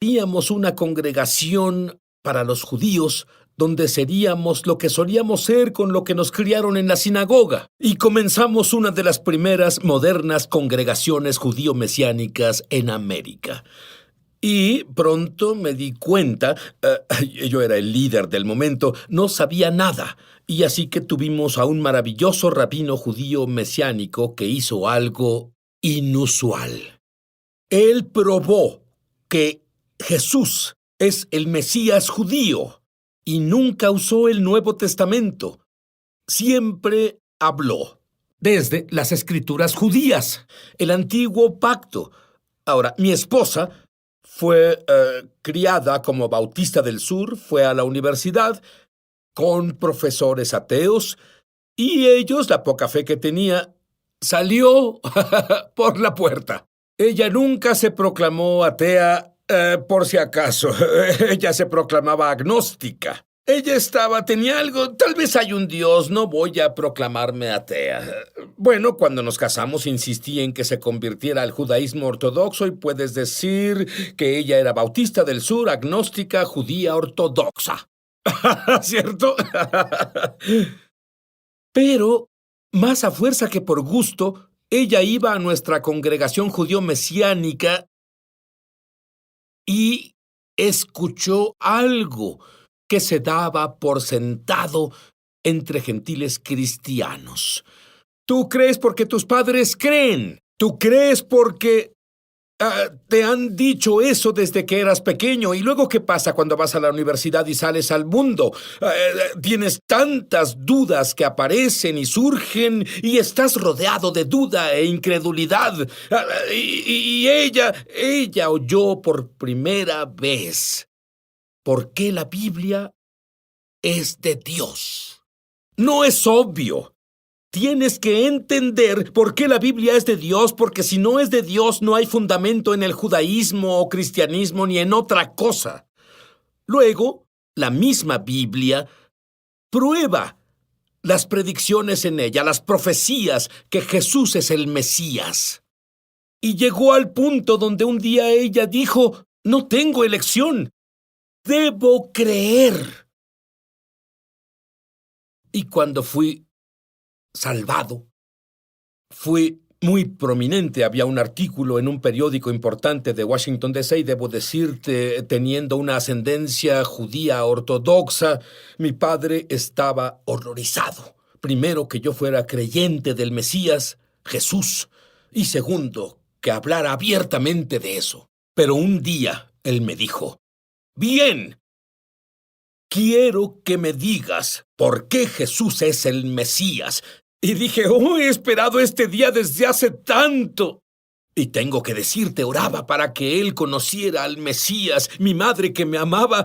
Teníamos una congregación para los judíos donde seríamos lo que solíamos ser con lo que nos criaron en la sinagoga. Y comenzamos una de las primeras modernas congregaciones judío-mesiánicas en América. Y pronto me di cuenta, yo era el líder del momento, no sabía nada. Y así que tuvimos a un maravilloso rabino judío mesiánico que hizo algo inusual. Él probó que Jesús es el Mesías judío y nunca usó el Nuevo Testamento. Siempre habló desde las Escrituras judías, el Antiguo Pacto. Ahora, mi esposa fue criada como bautista del sur, fue a la universidad con profesores ateos y ellos, la poca fe que tenía, salió por la puerta. Ella nunca se proclamó atea, por si acaso. Ella se proclamaba agnóstica. Ella tenía algo, tal vez hay un Dios, no voy a proclamarme atea. Bueno, cuando nos casamos insistí en que se convirtiera al judaísmo ortodoxo y puedes decir que ella era bautista del sur, agnóstica, judía ortodoxa. ¿Cierto? Pero, más a fuerza que por gusto, ella iba a nuestra congregación judío-mesiánica y escuchó algo que se daba por sentado entre gentiles cristianos. Tú crees porque tus padres creen. Tú crees porque te han dicho eso desde que eras pequeño. ¿Y luego qué pasa cuando vas a la universidad y sales al mundo? Tienes tantas dudas que aparecen y surgen y estás rodeado de duda e incredulidad. Y ella oyó por primera vez por qué la Biblia es de Dios. No es obvio. Tienes que entender por qué la Biblia es de Dios, porque si no es de Dios, no hay fundamento en el judaísmo o cristianismo ni en otra cosa. Luego, la misma Biblia prueba las predicciones en ella, las profecías que Jesús es el Mesías. Y llegó al punto donde un día ella dijo, no tengo elección, debo creer. Y cuando fui salvado, fui muy prominente. Había un artículo en un periódico importante de Washington, D.C., y debo decirte, teniendo una ascendencia judía ortodoxa, mi padre estaba horrorizado. Primero, que yo fuera creyente del Mesías, Jesús, y segundo, que hablara abiertamente de eso. Pero un día él me dijo, bien, quiero que me digas por qué Jesús es el Mesías. Y dije, he esperado este día desde hace tanto. Y tengo que decirte, oraba para que él conociera al Mesías. Mi madre, que me amaba,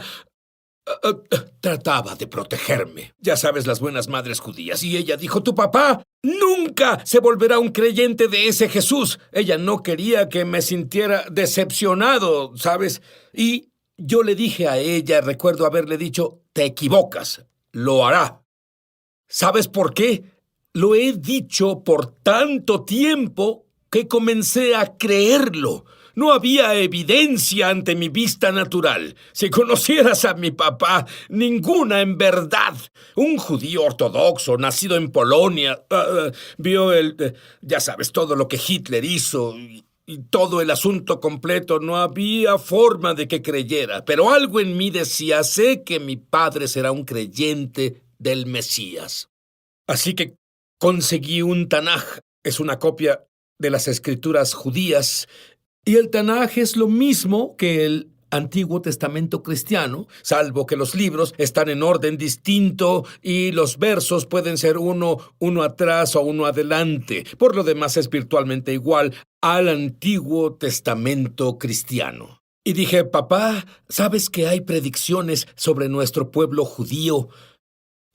trataba de protegerme. Ya sabes, las buenas madres judías. Y ella dijo, tu papá nunca se volverá un creyente de ese Jesús. Ella no quería que me sintiera decepcionado, ¿sabes? Y yo le dije a ella, recuerdo haberle dicho, te equivocas, lo hará. ¿Sabes por qué? Lo he dicho por tanto tiempo que comencé a creerlo. No había evidencia ante mi vista natural. Si conocieras a mi papá, ninguna en verdad. Un judío ortodoxo, nacido en Polonia, vio ya sabes, todo lo que Hitler hizo y todo el asunto completo. No había forma de que creyera. Pero algo en mí decía, sé que mi padre será un creyente del Mesías. Así que conseguí un Tanaj, es una copia de las escrituras judías, y el Tanaj es lo mismo que el Antiguo Testamento cristiano, salvo que los libros están en orden distinto y los versos pueden ser uno atrás o uno adelante. Por lo demás es virtualmente igual al Antiguo Testamento cristiano. Y dije, papá, ¿sabes que hay predicciones sobre nuestro pueblo judío?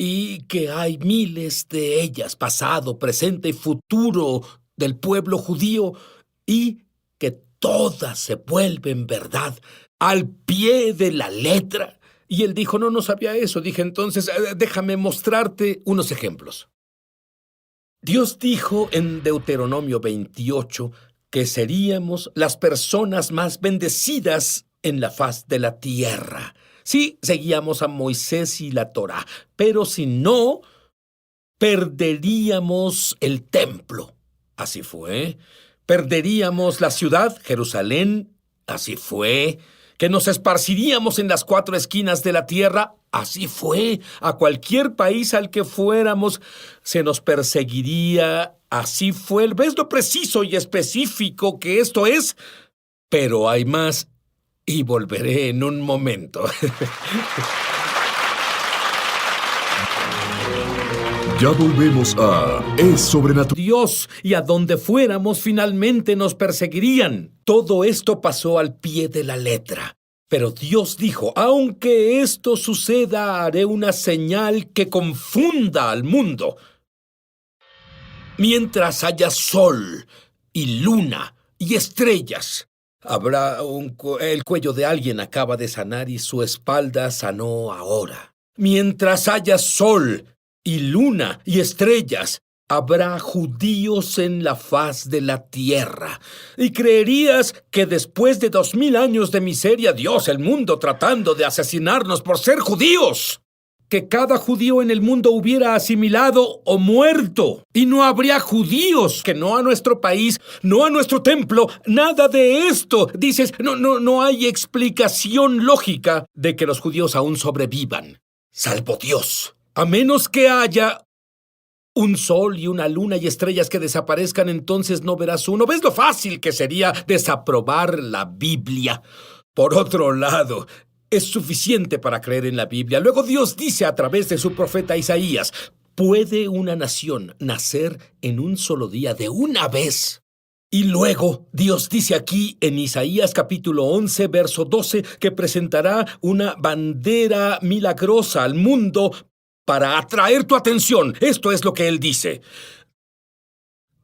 Y que hay miles de ellas, pasado, presente y futuro, del pueblo judío, y que todas se vuelven verdad, al pie de la letra. Y él dijo, no sabía eso. Dije, entonces, déjame mostrarte unos ejemplos. Dios dijo en Deuteronomio 28 que seríamos las personas más bendecidas en la faz de la tierra. Sí, seguíamos a Moisés y la Torá, pero si no, perderíamos el templo. Así fue. Perderíamos la ciudad, Jerusalén. Así fue. Que nos esparciríamos en las 4 esquinas de la tierra. Así fue. A cualquier país al que fuéramos se nos perseguiría. Así fue. ¿Ves lo preciso y específico que esto es? Pero hay más y volveré en un momento. Ya volvemos a Es Sobrenatural. Dios, y a donde fuéramos finalmente nos perseguirían. Todo esto pasó al pie de la letra. Pero Dios dijo, aunque esto suceda, haré una señal que confunda al mundo. Mientras haya sol y luna y estrellas, el cuello de alguien acaba de sanar y su espalda sanó ahora. Mientras haya sol y luna y estrellas, habrá judíos en la faz de la tierra. Y creerías que después de 2000 años de miseria, Dios, el mundo tratando de asesinarnos por ser judíos, que cada judío en el mundo hubiera asimilado o muerto. Y no habría judíos, que no a nuestro país, no a nuestro templo, nada de esto. Dices, no hay explicación lógica de que los judíos aún sobrevivan, salvo Dios. A menos que haya un sol y una luna y estrellas que desaparezcan, entonces no verás uno. ¿Ves lo fácil que sería desaprobar la Biblia? Por otro lado, es suficiente para creer en la Biblia. Luego Dios dice a través de su profeta Isaías, ¿puede una nación nacer en un solo día de una vez? Y luego Dios dice aquí en Isaías capítulo 11, verso 12, que presentará una bandera milagrosa al mundo para atraer tu atención. Esto es lo que Él dice.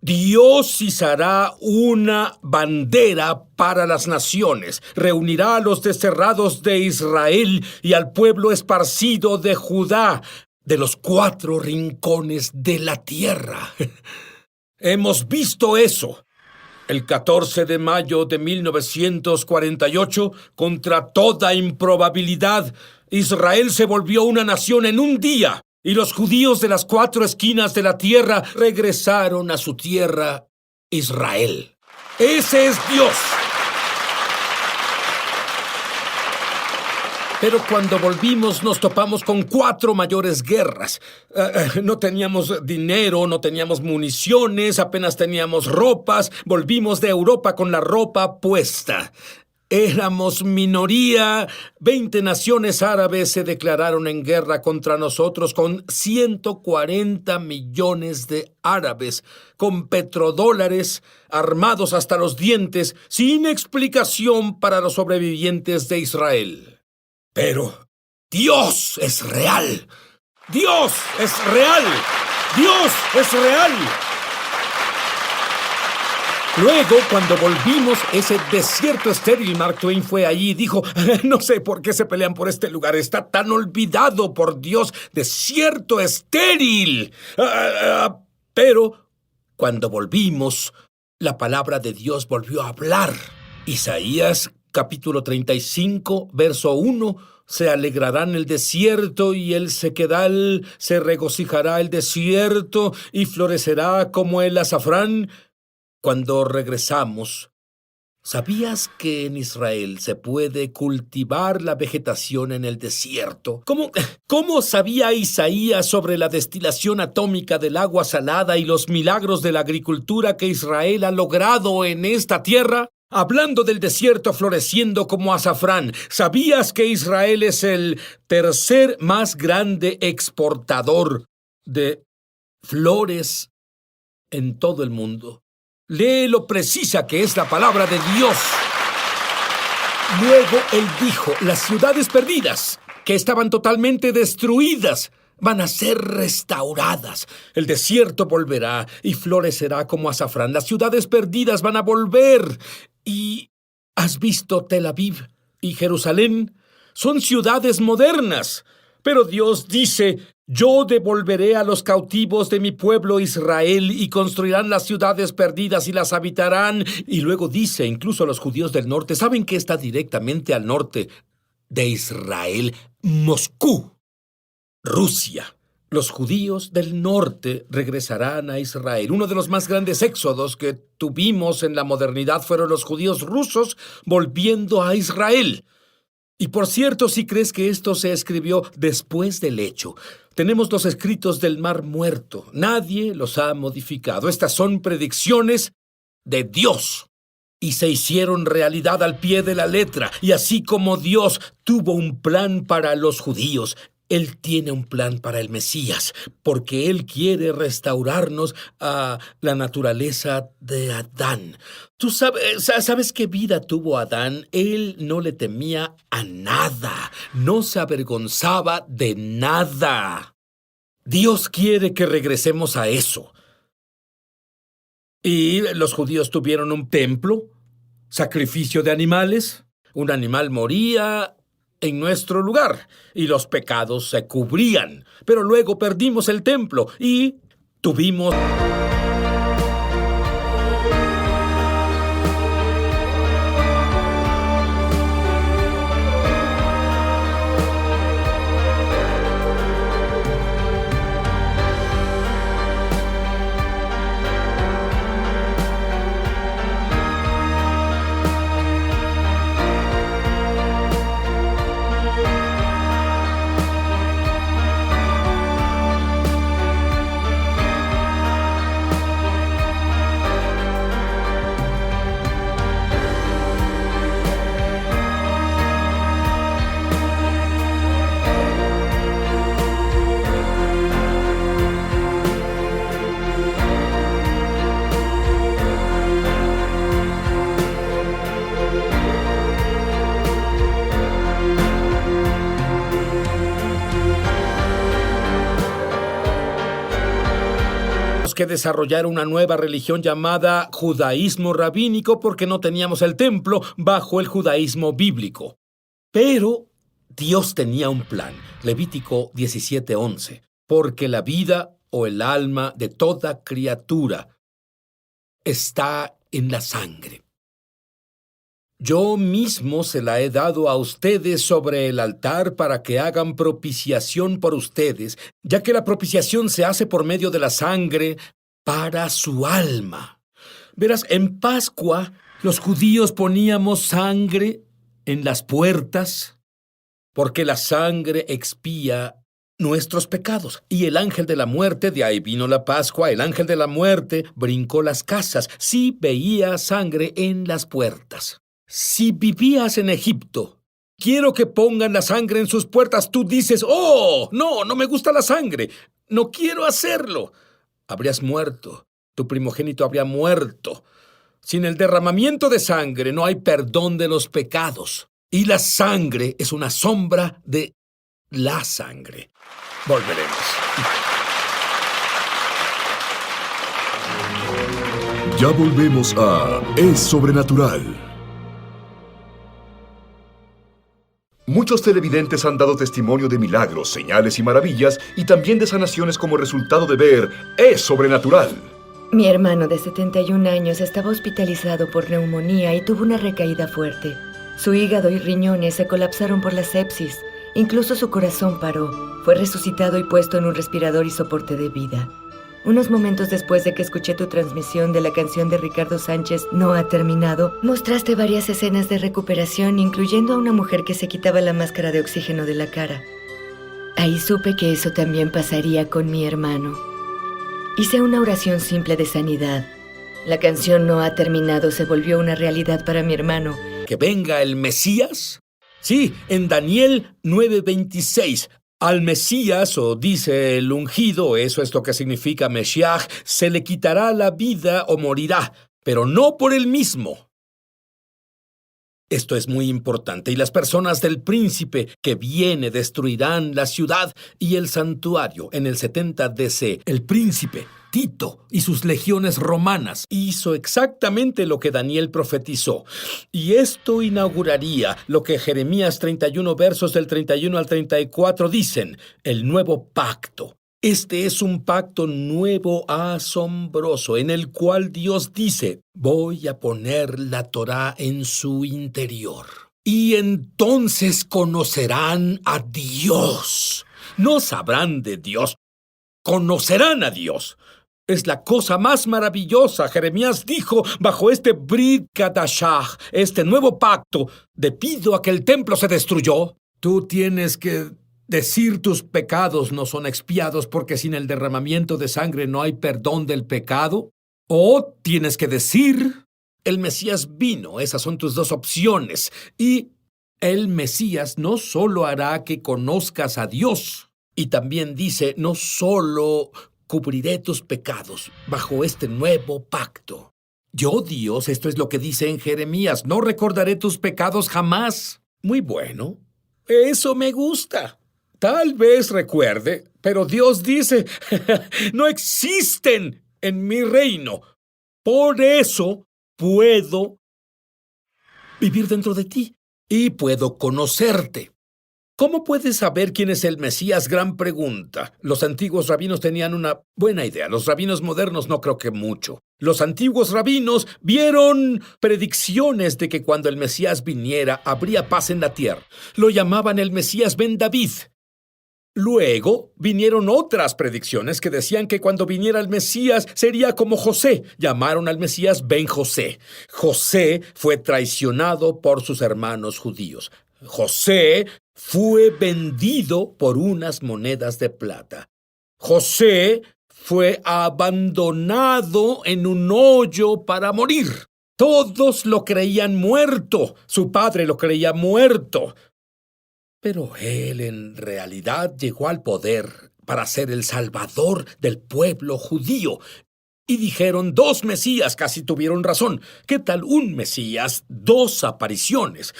Dios izará una bandera para las naciones, reunirá a los desterrados de Israel y al pueblo esparcido de Judá, de los 4 rincones de la tierra. Hemos visto eso. El 14 de mayo de 1948, contra toda improbabilidad, Israel se volvió una nación en un día. Y los judíos de las 4 esquinas de la tierra regresaron a su tierra, Israel. ¡Ese es Dios! Pero cuando volvimos nos topamos con 4 mayores guerras. No teníamos dinero, no teníamos municiones, apenas teníamos ropas. Volvimos de Europa con la ropa puesta. Éramos minoría. 20 naciones árabes se declararon en guerra contra nosotros con 140 millones de árabes, con petrodólares, armados hasta los dientes, sin explicación para los sobrevivientes de Israel. Pero Dios es real. Dios es real. Dios es real. Luego, cuando volvimos, ese desierto estéril, Mark Twain fue allí y dijo, no sé por qué se pelean por este lugar, está tan olvidado por Dios, desierto estéril. Pero cuando volvimos, la palabra de Dios volvió a hablar. Isaías capítulo 35, verso 1, se alegrará en el desierto y el sequedal, se regocijará el desierto y florecerá como el azafrán. Cuando regresamos, ¿sabías que en Israel se puede cultivar la vegetación en el desierto? ¿Cómo sabía Isaías sobre la destilación atómica del agua salada y los milagros de la agricultura que Israel ha logrado en esta tierra? Hablando del desierto floreciendo como azafrán, ¿sabías que Israel es el tercer más grande exportador de flores en todo el mundo? Lee lo precisa que es la palabra de Dios. Luego Él dijo, las ciudades perdidas, que estaban totalmente destruidas, van a ser restauradas. El desierto volverá y florecerá como azafrán. Las ciudades perdidas van a volver. ¿Y has visto Tel Aviv y Jerusalén? Son ciudades modernas. Pero Dios dice: yo devolveré a los cautivos de mi pueblo Israel y construirán las ciudades perdidas y las habitarán. Y luego dice, incluso a los judíos del norte, ¿saben qué está directamente al norte de Israel? Moscú, Rusia. Los judíos del norte regresarán a Israel. Uno de los más grandes éxodos que tuvimos en la modernidad fueron los judíos rusos volviendo a Israel. Y por cierto, si crees que esto se escribió después del hecho, tenemos los escritos del Mar Muerto. Nadie los ha modificado. Estas son predicciones de Dios. Y se hicieron realidad al pie de la letra. Y así como Dios tuvo un plan para los judíos, Él tiene un plan para el Mesías, porque Él quiere restaurarnos a la naturaleza de Adán. ¿Tú sabes qué vida tuvo Adán? Él no le temía a nada, no se avergonzaba de nada. Dios quiere que regresemos a eso. Y los judíos tuvieron un templo, sacrificio de animales. Un animal moría en nuestro lugar, y los pecados se cubrían. Pero luego perdimos el templo y tuvimos... que desarrollar una nueva religión llamada judaísmo rabínico porque no teníamos el templo bajo el judaísmo bíblico. Pero Dios tenía un plan. Levítico 17:11. Porque la vida o el alma de toda criatura está en la sangre. Yo mismo se la he dado a ustedes sobre el altar para que hagan propiciación por ustedes, ya que la propiciación se hace por medio de la sangre para su alma. Verás, en Pascua los judíos poníamos sangre en las puertas porque la sangre expía nuestros pecados. Y el ángel de la muerte, de ahí vino la Pascua, el ángel de la muerte brincó las casas. Sí veía sangre en las puertas. Si vivías en Egipto, quiero que pongan la sangre en sus puertas. Tú dices, oh, no me gusta la sangre. No quiero hacerlo. Habrías muerto. Tu primogénito habría muerto. Sin el derramamiento de sangre no hay perdón de los pecados. Y la sangre es una sombra de la sangre. Volveremos. Ya volvemos a Es Sobrenatural. Muchos televidentes han dado testimonio de milagros, señales y maravillas, y también de sanaciones como resultado de ver Es Sobrenatural. Mi hermano de 71 años estaba hospitalizado por neumonía y tuvo una recaída fuerte. Su hígado y riñones se colapsaron por la sepsis. Incluso su corazón paró. Fue resucitado y puesto en un respirador y soporte de vida. Unos momentos después de que escuché tu transmisión de la canción de Ricardo Sánchez, No ha terminado, mostraste varias escenas de recuperación, incluyendo a una mujer que se quitaba la máscara de oxígeno de la cara. Ahí supe que eso también pasaría con mi hermano. Hice una oración simple de sanidad. La canción No ha terminado se volvió una realidad para mi hermano. ¿Que venga el Mesías? Sí, en Daniel 9:26. Al Mesías, o dice el ungido, eso es lo que significa Mesías, se le quitará la vida o morirá, pero no por él mismo. Esto es muy importante. Y las personas del príncipe que viene destruirán la ciudad y el santuario en el 70 DC. El príncipe Tito y sus legiones romanas. Hizo exactamente lo que Daniel profetizó. Y esto inauguraría lo que Jeremías 31, versos del 31 al 34 dicen, el nuevo pacto. Este es un pacto nuevo asombroso en el cual Dios dice, voy a poner la Torá en su interior. Y entonces conocerán a Dios. No sabrán de Dios, conocerán a Dios. Es la cosa más maravillosa. Jeremías dijo, bajo este Brit Kadashah, este nuevo pacto, debido a que el templo se destruyó, tú tienes que decir tus pecados no son expiados porque sin el derramamiento de sangre no hay perdón del pecado. O tienes que decir, el Mesías vino. Esas son tus dos opciones. Y el Mesías no solo hará que conozcas a Dios, y también dice, no solo cubriré tus pecados bajo este nuevo pacto. Yo, Dios, esto es lo que dice en Jeremías, no recordaré tus pecados jamás. Muy bueno. Eso me gusta. Tal vez recuerde, pero Dios dice, no existen en mi reino. Por eso puedo vivir dentro de ti y puedo conocerte. ¿Cómo puedes saber quién es el Mesías? Gran pregunta. Los antiguos rabinos tenían una buena idea. Los rabinos modernos no creo que mucho. Los antiguos rabinos vieron predicciones de que cuando el Mesías viniera, habría paz en la tierra. Lo llamaban el Mesías Ben David. Luego vinieron otras predicciones que decían que cuando viniera el Mesías sería como José. Llamaron al Mesías Ben José. José fue traicionado por sus hermanos judíos. José fue vendido por unas monedas de plata. José fue abandonado en un hoyo para morir. Todos lo creían muerto. Su padre lo creía muerto. Pero él en realidad llegó al poder para ser el salvador del pueblo judío. Y dijeron, 2 Mesías, casi tuvieron razón. ¿Qué tal un Mesías? 2 apariciones.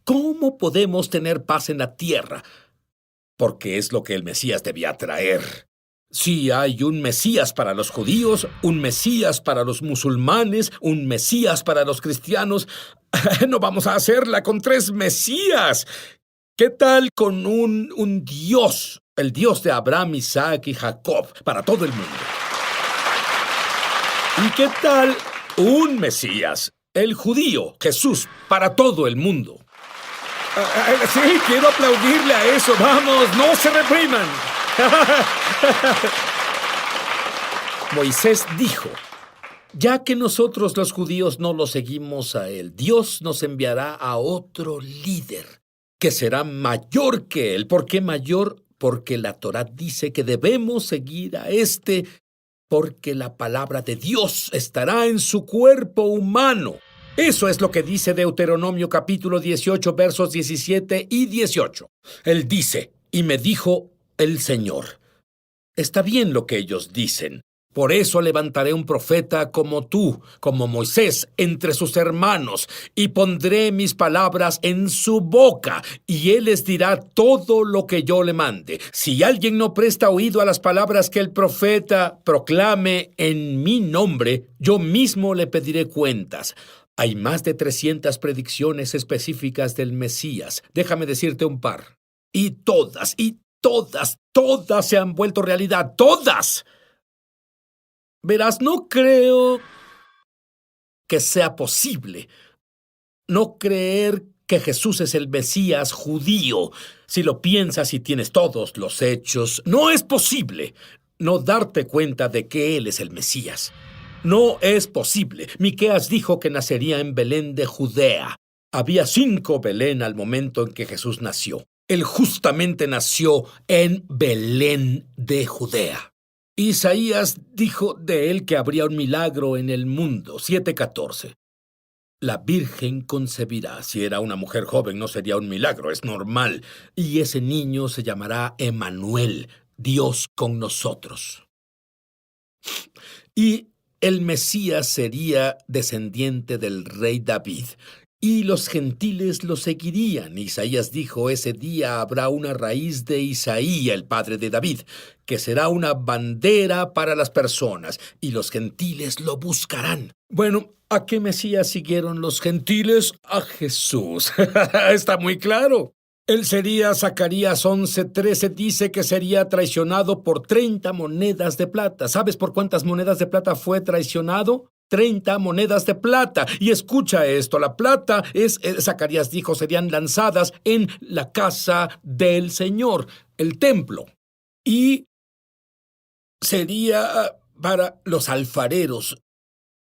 ¿Cómo podemos tener paz en la tierra? Porque es lo que el Mesías debía traer. Sí, hay un Mesías para los judíos, un Mesías para los musulmanes, un Mesías para los cristianos. No vamos a hacerla con 3 Mesías. ¿Qué tal con un Dios, el Dios de Abraham, Isaac y Jacob, para todo el mundo? ¿Y qué tal un Mesías, el judío, Jesús, para todo el mundo? Sí, quiero aplaudirle a eso. Vamos, no se repriman. Moisés dijo, ya que nosotros los judíos no lo seguimos a él, Dios nos enviará a otro líder que será mayor que él. ¿Por qué mayor? Porque la Torá dice que debemos seguir a este, porque la palabra de Dios estará en su cuerpo humano. Eso es lo que dice Deuteronomio capítulo 18, versos 17 y 18. Él dice, y me dijo el Señor, está bien lo que ellos dicen. Por eso levantaré un profeta como tú, como Moisés, entre sus hermanos, y pondré mis palabras en su boca, y él les dirá todo lo que yo le mande. Si alguien no presta oído a las palabras que el profeta proclame en mi nombre, yo mismo le pediré cuentas. Hay más de 300 predicciones específicas del Mesías. Déjame decirte un par. Y todas se han vuelto realidad. ¡Todas! Verás, no creo que sea posible no creer que Jesús es el Mesías judío. Si lo piensas y tienes todos los hechos, no es posible no darte cuenta de que Él es el Mesías. No es posible. Miqueas dijo que nacería en Belén de Judea. Había 5 Belén al momento en que Jesús nació. Él justamente nació en Belén de Judea. Isaías dijo de él que habría un milagro en el mundo, 7:14. La Virgen concebirá. Si era una mujer joven, no sería un milagro, es normal. Y ese niño se llamará Emmanuel, Dios con nosotros. Y el Mesías sería descendiente del rey David. y los gentiles lo seguirían. Isaías dijo, ese día habrá una raíz de Isaí, el padre de David, que será una bandera para las personas, y los gentiles lo buscarán. Bueno, ¿a qué Mesías siguieron los gentiles? A Jesús. Está muy claro. Él sería, Zacarías 11:13 dice que sería traicionado por 30 monedas de plata. ¿Sabes por cuántas monedas de plata fue traicionado? 30 monedas de plata. Y escucha esto, la plata Zacarías dijo, serían lanzadas en la casa del Señor, el templo. Y sería para los alfareros.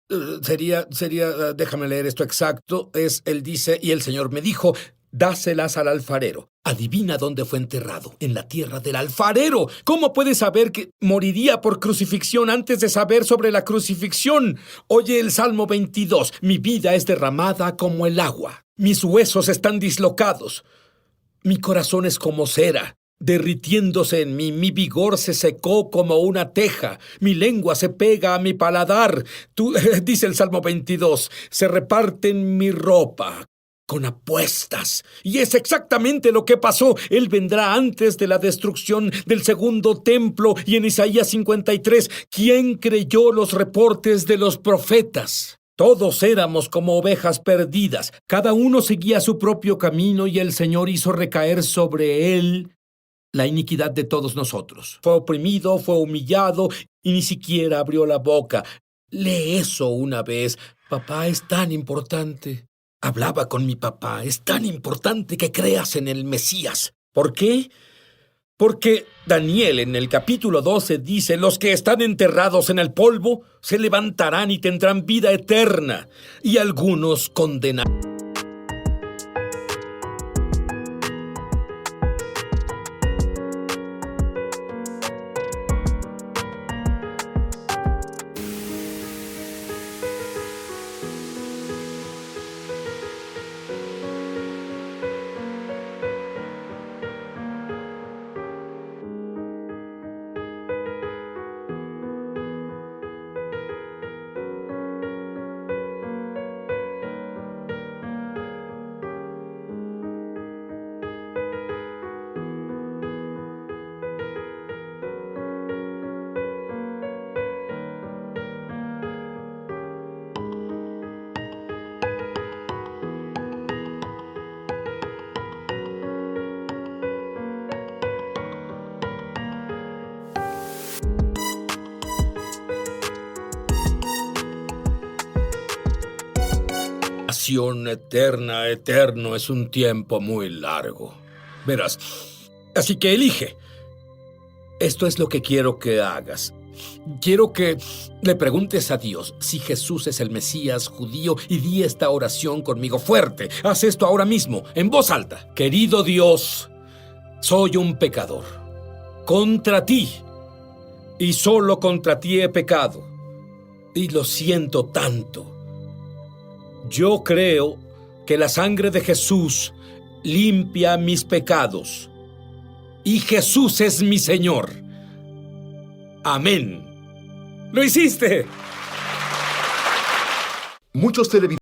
Déjame leer esto exacto. Él dice, y el Señor me dijo, dáselas al alfarero. Adivina dónde fue enterrado. En la tierra del alfarero. ¿Cómo puedes saber que moriría por crucifixión antes de saber sobre la crucifixión? Oye el Salmo 22. Mi vida es derramada como el agua. Mis huesos están dislocados. Mi corazón es como cera, derritiéndose en mí. Mi vigor se secó como una teja. Mi lengua se pega a mi paladar. Dice el Salmo 22, se reparten mi ropa con apuestas. Y es exactamente lo que pasó. Él vendrá antes de la destrucción del segundo templo. Y en Isaías 53, ¿quién creyó los reportes de los profetas? Todos éramos como ovejas perdidas. Cada uno seguía su propio camino y el Señor hizo recaer sobre él la iniquidad de todos nosotros. Fue oprimido, fue humillado y ni siquiera abrió la boca. Lee eso una vez. Papá es tan importante. Hablaba con mi papá. Es tan importante que creas en el Mesías. ¿Por qué? Porque Daniel en el capítulo 12 dice, los que están enterrados en el polvo se levantarán y tendrán vida eterna, y algunos condenarán. Eterna, eterno es un tiempo muy largo. Verás, así que elige. Esto es lo que quiero que hagas. Quiero que le preguntes a Dios si Jesús es el Mesías judío y di esta oración conmigo fuerte. Haz esto ahora mismo, en voz alta. Querido Dios, soy un pecador. Contra ti, y solo contra ti he pecado. Y lo siento tanto. Yo creo que la sangre de Jesús limpia mis pecados. Y Jesús es mi Señor. Amén. ¡Lo hiciste! Muchos televidentes